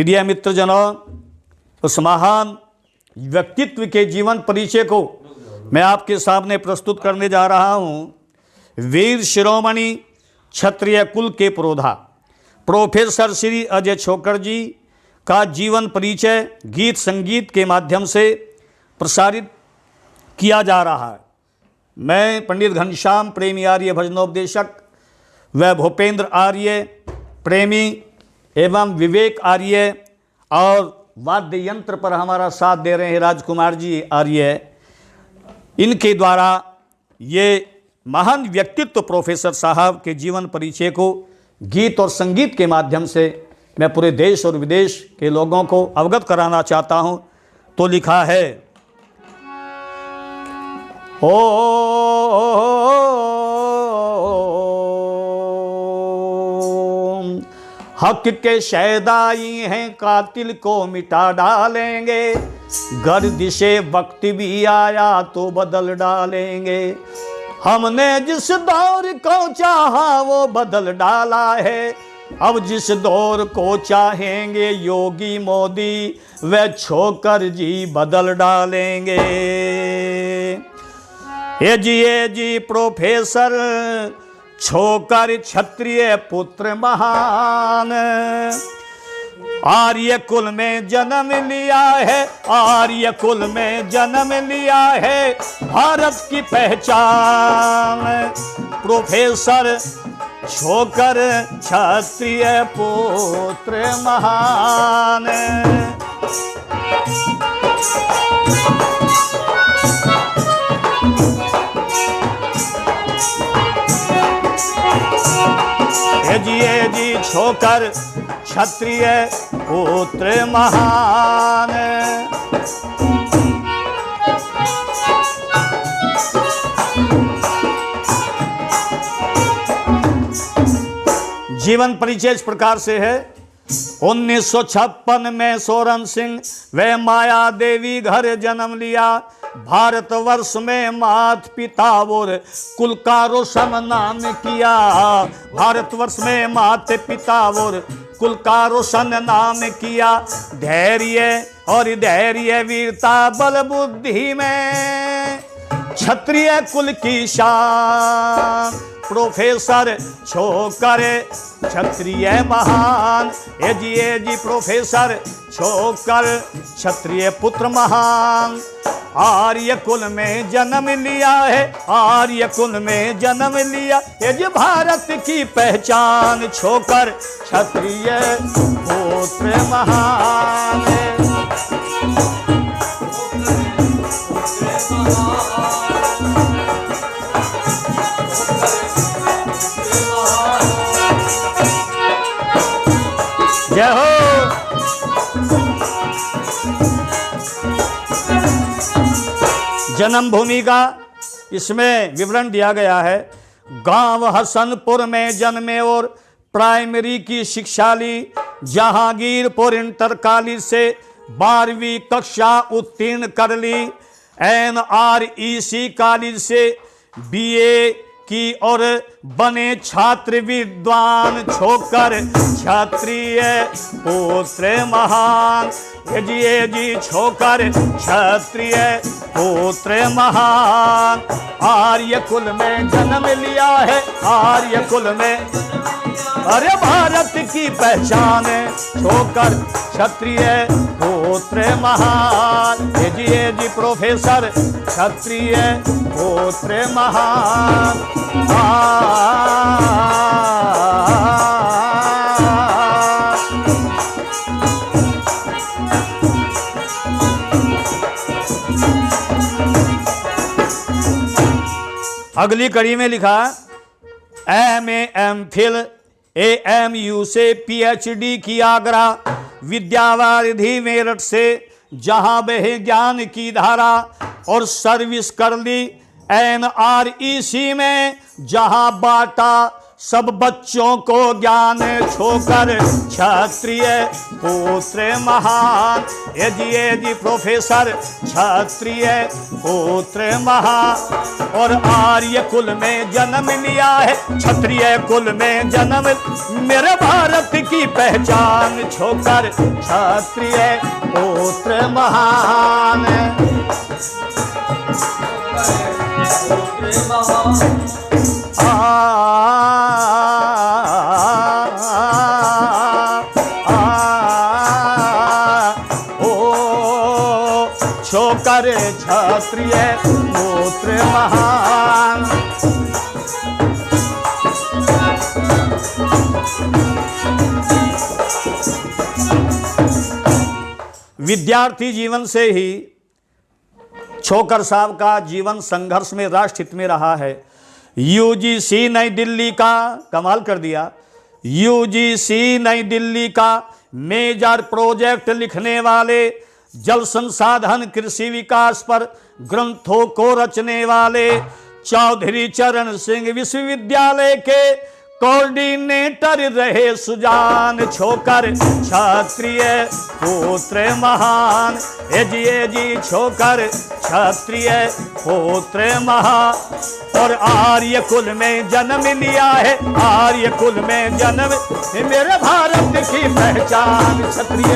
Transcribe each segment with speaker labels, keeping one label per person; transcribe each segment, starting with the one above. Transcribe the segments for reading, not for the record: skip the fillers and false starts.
Speaker 1: प्रिय मित्रजनों, उस महान व्यक्तित्व के जीवन परिचय को मैं आपके सामने प्रस्तुत करने जा रहा हूं। वीर शिरोमणि क्षत्रिय कुल के पुरोधा प्रोफेसर श्री अजय छोकर जी का जीवन परिचय गीत संगीत के माध्यम से प्रसारित किया जा रहा है। मैं पंडित घनश्याम प्रेमी आर्य भजनोपदेशक व भूपेंद्र आर्य प्रेमी एवं विवेक आर्य और वाद्य यंत्र पर हमारा साथ दे रहे हैं राजकुमार जी आर्य, इनके द्वारा ये महान व्यक्तित्व प्रोफेसर साहब के जीवन परिचय को गीत और संगीत के माध्यम से मैं पूरे देश और विदेश के लोगों को अवगत कराना चाहता हूं। तो लिखा है, हक के शहदाई हैं कातिल को मिटा डालेंगे, गर्दिशे वक्त भी आया तो बदल डालेंगे। हमने जिस दौर को चाहा वो बदल डाला है, अब जिस दौर को चाहेंगे योगी मोदी व छोकर जी बदल डालेंगे। ये जी प्रोफेसर छोकर क्षत्रिय पुत्र महान, आर्य कुल में जन्म लिया है, आर्य कुल में जन्म लिया है, भारत की पहचान। प्रोफेसर छोकर क्षत्रिय पुत्र महान। ये जी छोकर क्षत्रिय पुत्र महान। जीवन परिचय इस प्रकार से है। 1956 में सोरन सिंह व माया देवी घर जन्म लिया। भारतवर्ष में मात पिता और कुल का रोशन नाम किया। भारतवर्ष में मात पिता और कुल का रोशन नाम किया। धैर्य और धैर्य वीरता बल बुद्धि में क्षत्रिय कुल की शान। प्रोफेसर छोकर क्षत्रिय महान। ये जी प्रोफेसर छोकर क्षत्रिय पुत्र महान। आर्य कुल में जन्म लिया है, आर्य कुल में जन्म लिया। ये जी भारत की पहचान छोकर क्षत्रिय पुत्र महान। जय हो। जन्मभूमि का इसमें विवरण दिया गया है। गांव हसनपुर में जन्मे और प्राइमरी की शिक्षा ली। जहांगीरपुर इंटर कॉलेज से 12वीं कक्षा उत्तीर्ण कर ली। NREC कॉलेज से BA की और बने छात्र विद्वान छोकर क्षत्रिय पुत्र महान। ये जी छोकर क्षत्रिय पुत्र महान। आर्य कुल में जन्म लिया है, आर्य कुल में, अरे भारत की पहचान छोकर क्षत्रिय पुत्र महान। ये जी प्रोफेसर क्षत्रिय पुत्र महान। अगली कड़ी में लिखा MA MPhil AMU से PhD की आगरा। विद्यावारिधि मेरठ से जहां बहे ज्ञान की धारा और सर्विस कर ली। NREC में जहां बाटा सब बच्चों को ज्ञान छोकर क्षत्रिय पुत्र महान। ये जी प्रोफेसर क्षत्रिय पुत्र महान। और आर्य कुल में जन्म लिया है, क्षत्रिय कुल में जन्म, मेरे भारत की पहचान छोकर क्षत्रिय पुत्र महान। छोकर क्षत्रिय पुत्र महान। विद्यार्थी जीवन से ही छोकर साहब का जीवन संघर्ष में, राष्ट्र हित में रहा है। यूजीसी नई दिल्ली का, कमाल कर दिया, यूजीसी नई दिल्ली का मेजर प्रोजेक्ट लिखने वाले, जल संसाधन कृषि विकास पर ग्रंथों को रचने वाले चौधरी चरण सिंह विश्वविद्यालय के कोऑर्डिनेटर रहे सुजान छोकर क्षत्रिय पुत्र महान। ए जी छोकर क्षत्रिय पुत्र महान। और आर्य कुल में जन्म लिया है, आर्य कुल में जन्म, मेरे भारत की पहचान क्षत्रिय।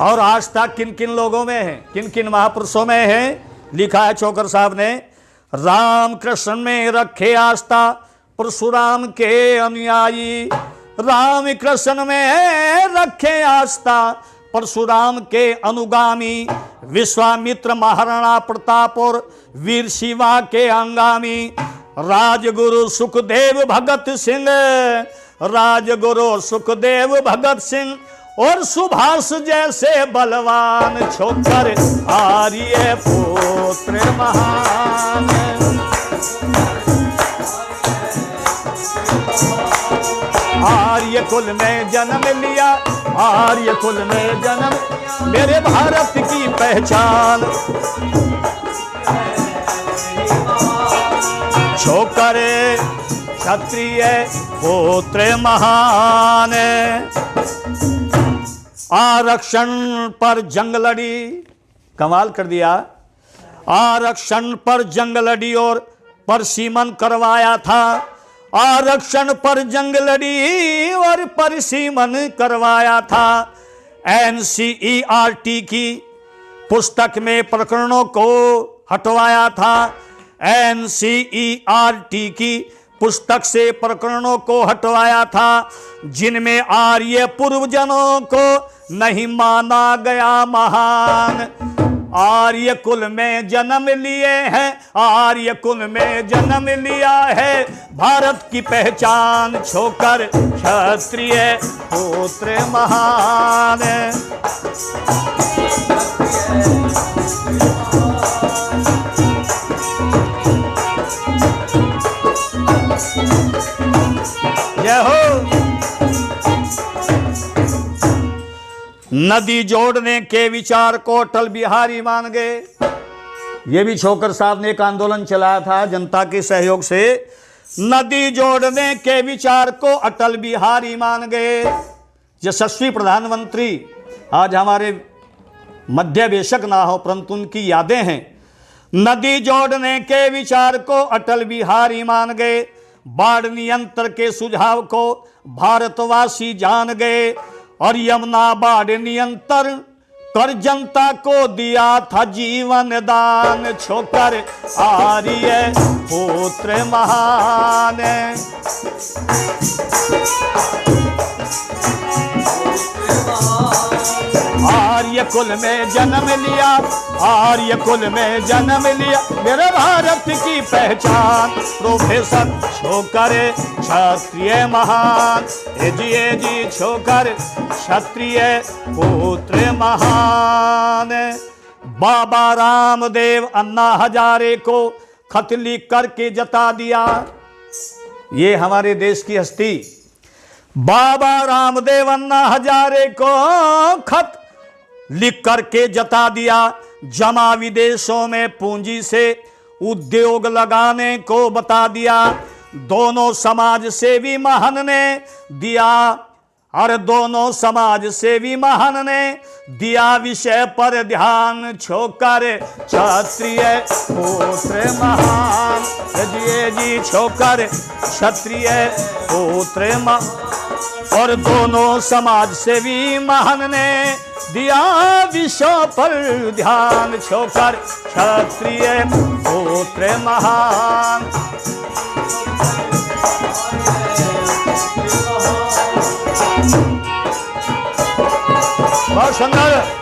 Speaker 1: और आस्था किन किन लोगों में है, किन किन महापुरुषों में है, लिखा है छोकर साहब ने। राम कृष्ण में रखे आस्था परशुराम के अनुयायी, राम कृष्ण में रखे आस्था परशुराम के अनुगामी, विश्वामित्र महाराणा प्रताप और वीर शिवा के अंगामी, राजगुरु सुखदेव भगत सिंह, राजगुरु सुखदेव भगत सिंह और सुभाष जैसे बलवान छोकर आर्य पुत्र महान। आर्य कुल में जन्म लिया, आर्य कुल में जन्म, मेरे भारत की पहचान छोकर क्षत्रिय पुत्र महान। आरक्षण पर जंग लड़ी, कमाल कर दिया, आरक्षण पर जंग लड़ी और परसीमन करवाया था, आरक्षण पर जंग लड़ी और परसीमन करवाया था। एनसीईआरटी की पुस्तक में प्रकरणों को हटवाया था, एनसीईआरटी की पुस्तक से प्रकरणों को हटवाया था, जिनमें आर्य पूर्वजनों को नहीं माना गया महान। आर्य कुल में जन्म लिए हैं, आर्य कुल में जन्म लिया है, भारत की पहचान छोकर क्षत्रिय पुत्र महान। जय हो। नदी जोड़ने के विचार को अटल बिहारी मान गए। ये भी छोकर साहब ने एक आंदोलन चलाया था जनता के सहयोग से। नदी जोड़ने के विचार को अटल बिहारी मान गए। यशस्वी प्रधानमंत्री आज हमारे मध्य बेशक ना हो, परंतु उनकी यादें हैं। नदी जोड़ने के विचार को अटल बिहारी मान गए, बाढ़ नियंत्रण के सुझाव को भारतवासी जान गए, और यमुना बाढ़ नियंत्रण कर जनता को दिया था जीवन दान छोकर आर्य पुत्र महान। आर्य कुल में जन्म लिया, आर्य कुल में जन्म लिया, मेरे भारत की पहचान प्रोफेसर छोकर क्षत्रिय महान। ए जी छोकर क्षत्रिय पुत्र महान। बाबा रामदेव अन्ना हजारे को खत लिख करके जता दिया। ये हमारे देश की हस्ती बाबा रामदेव अन्ना हजारे को खत लिख करके जता दिया। जमा विदेशों में पूंजी से उद्योग लगाने को बता दिया। दोनों समाज सेवी महान ने दिया, और दोनों समाज सेवी महान ने दिया विषय पर ध्यान। छोकर क्षत्रिय पुत्र महान, जी छोकर क्षत्रिय पुत्र महान, और दोनों समाज सेवी महान ने दिया विषय पर ध्यान। छोकर क्षत्रिय पुत्र महान। बहुत सुंदर।